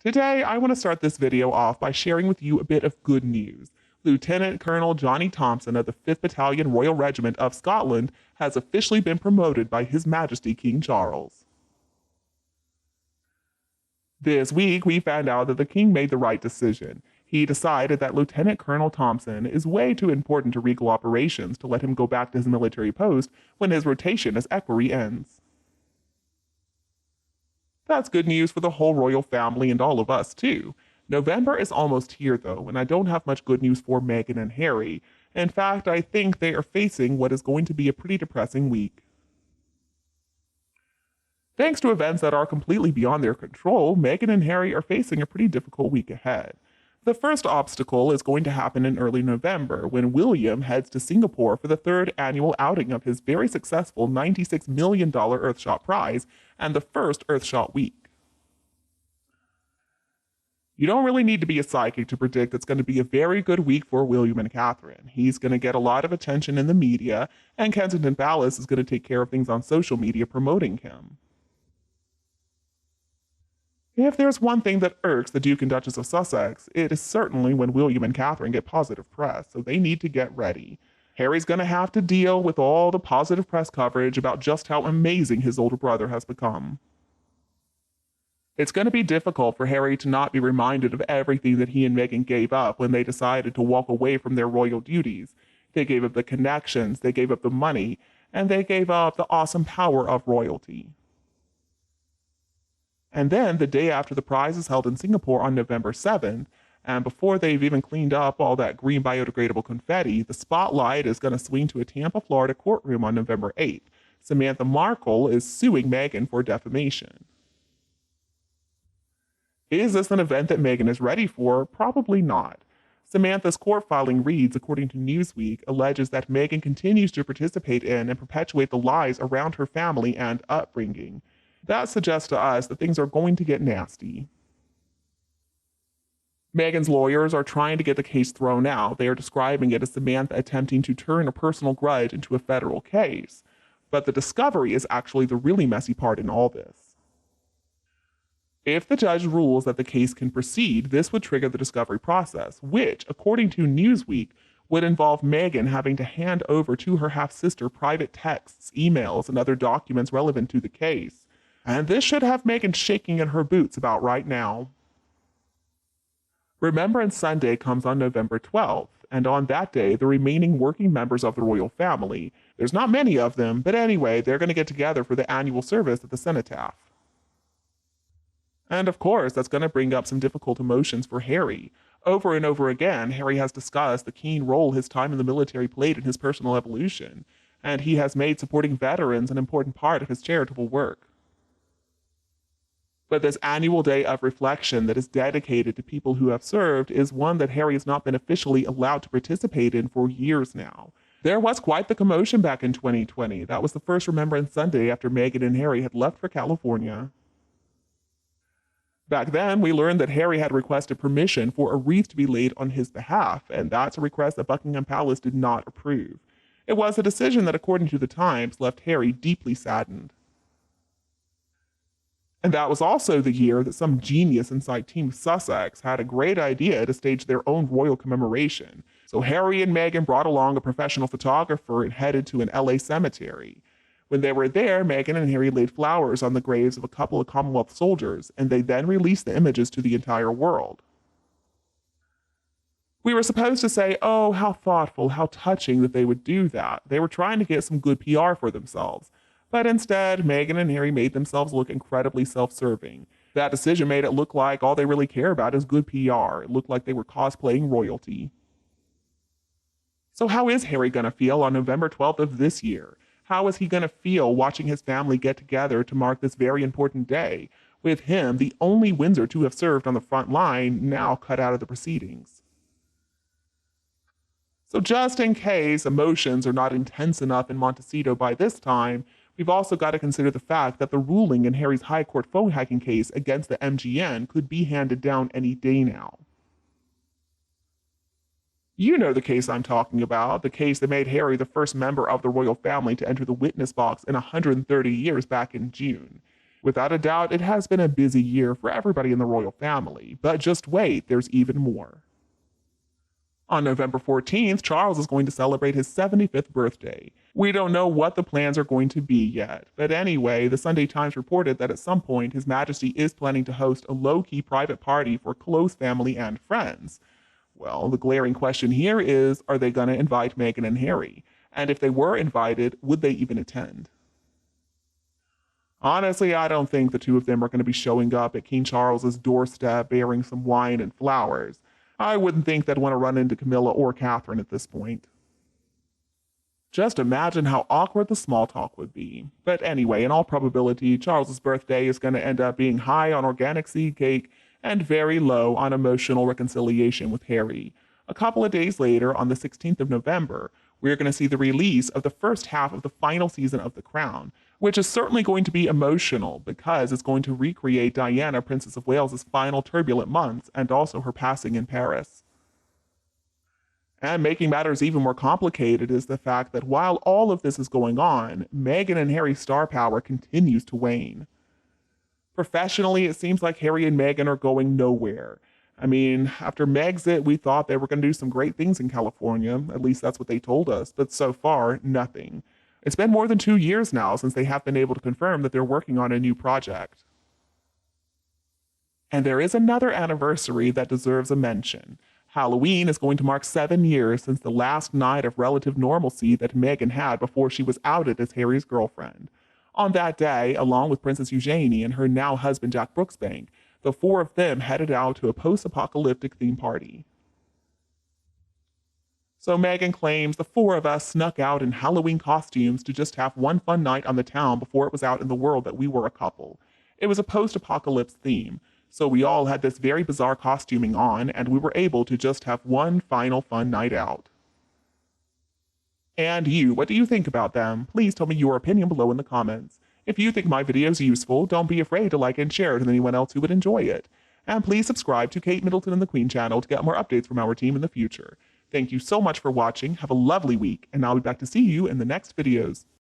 Today, I want to start this video off by sharing with you a bit of good news. Lieutenant Colonel Johnny Thompson of the 5th Battalion Royal Regiment of Scotland has officially been promoted by His Majesty King Charles. This week, we found out that the King made the right decision. He decided that Lieutenant Colonel Thompson is way too important to regal operations to let him go back to his military post when his rotation as equerry ends. That's good news for the whole royal family and all of us, too. November is almost here, though, and I don't have much good news for Meghan and Harry. In fact, I think they are facing what is going to be a pretty depressing week. Thanks to events that are completely beyond their control, Meghan and Harry are facing a pretty difficult week ahead. The first obstacle is going to happen in early November when William heads to Singapore for the third annual outing of his very successful $96 million Earthshot prize and the first Earthshot week. You don't really need to be a psychic to predict it's going to be a very good week for William and Catherine. He's going to get a lot of attention in the media, and Kensington Palace is going to take care of things on social media promoting him. If there's one thing that irks the Duke and Duchess of Sussex, it is certainly when William and Catherine get positive press, so they need to get ready. Harry's going to have to deal with all the positive press coverage about just how amazing his older brother has become. It's going to be difficult for Harry to not be reminded of everything that he and Meghan gave up when they decided to walk away from their royal duties. They gave up the connections, they gave up the money, and they gave up the awesome power of royalty. And then, the day after the prize is held in Singapore on November 7th, and before they've even cleaned up all that green biodegradable confetti, the spotlight is going to swing to a Tampa, Florida courtroom on November 8th. Samantha Markle is suing Meghan for defamation. Is this an event that Meghan is ready for? Probably not. Samantha's court filing reads, according to Newsweek, alleges that Meghan continues to participate in and perpetuate the lies around her family and upbringing. That suggests to us that things are going to get nasty. Meghan's lawyers are trying to get the case thrown out. They are describing it as Samantha attempting to turn a personal grudge into a federal case. But the discovery is actually the really messy part in all this. If the judge rules that the case can proceed, this would trigger the discovery process, which, according to Newsweek, would involve Meghan having to hand over to her half-sister private texts, emails, and other documents relevant to the case. And this should have Meghan shaking in her boots about right now. Remembrance Sunday comes on November 12th, and on that day, the remaining working members of the royal family, there's not many of them, but anyway, they're going to get together for the annual service at the cenotaph. And of course, that's going to bring up some difficult emotions for Harry. Over and over again, Harry has discussed the keen role his time in the military played in his personal evolution, and he has made supporting veterans an important part of his charitable work. But this annual day of reflection that is dedicated to people who have served is one that Harry has not been officially allowed to participate in for years now. There was quite the commotion back in 2020. That was the first Remembrance Sunday after Meghan and Harry had left for California. Back then, we learned that Harry had requested permission for a wreath to be laid on his behalf, and that's a request that Buckingham Palace did not approve. It was a decision that, according to the Times, left Harry deeply saddened. And that was also the year that some genius inside Team Sussex had a great idea to stage their own royal commemoration. So Harry and Meghan brought along a professional photographer and headed to an LA cemetery. When they were there, Meghan and Harry laid flowers on the graves of a couple of Commonwealth soldiers, and they then released the images to the entire world. We were supposed to say, oh, how thoughtful, how touching that they would do that. They were trying to get some good PR for themselves. But instead, Meghan and Harry made themselves look incredibly self-serving. That decision made it look like all they really care about is good PR. It looked like they were cosplaying royalty. So how is Harry going to feel on November 12th of this year? How is he going to feel watching his family get together to mark this very important day, with him, the only Windsor to have served on the front line, now cut out of the proceedings? So just in case emotions are not intense enough in Montecito by this time, we've also got to consider the fact that the ruling in Harry's High Court phone hacking case against the MGN could be handed down any day now. You know the case I'm talking about, the case that made Harry the first member of the royal family to enter the witness box in 130 years back in June. Without a doubt, it has been a busy year for everybody in the royal family, but just wait, there's even more. On November 14th, Charles is going to celebrate his 75th birthday. We don't know what the plans are going to be yet, but anyway, the Sunday Times reported that at some point His Majesty is planning to host a low-key private party for close family and friends. Well, the glaring question here is, are they going to invite Meghan and Harry? And if they were invited, would they even attend? Honestly, I don't think the two of them are going to be showing up at King Charles's doorstep bearing some wine and flowers. I wouldn't think they'd want to run into Camilla or Catherine at this point. Just imagine how awkward the small talk would be. But anyway, in all probability, Charles's birthday is going to end up being high on organic seed cake and very low on emotional reconciliation with Harry. A couple of days later, on the 16th of November, we're going to see the release of the first half of the final season of The Crown, which is certainly going to be emotional because it's going to recreate Diana, Princess of Wales's final turbulent months and also her passing in Paris. And making matters even more complicated is the fact that while all of this is going on, Meghan and Harry's star power continues to wane. Professionally, it seems like Harry and Meghan are going nowhere. I mean, after Megxit, we thought they were going to do some great things in California. At least that's what they told us. But so far, nothing. It's been more than 2 years now since they have been able to confirm that they're working on a new project. And there is another anniversary that deserves a mention. Halloween is going to mark 7 years since the last night of relative normalcy that Meghan had before she was outed as Harry's girlfriend. On that day, along with Princess Eugenie and her now husband Jack Brooksbank, the four of them headed out to a post-apocalyptic theme party. So Meghan claims the four of us snuck out in Halloween costumes to just have one fun night on the town before it was out in the world that we were a couple. It was a post-apocalypse theme, so we all had this very bizarre costuming on, and we were able to just have one final fun night out. And you, what do you think about them? Please tell me your opinion below in the comments. If you think my video is useful, don't be afraid to like and share it with anyone else who would enjoy it. And please subscribe to Kate Middleton and the Queen channel to get more updates from our team in the future. Thank you so much for watching, have a lovely week, and I'll be back to see you in the next videos.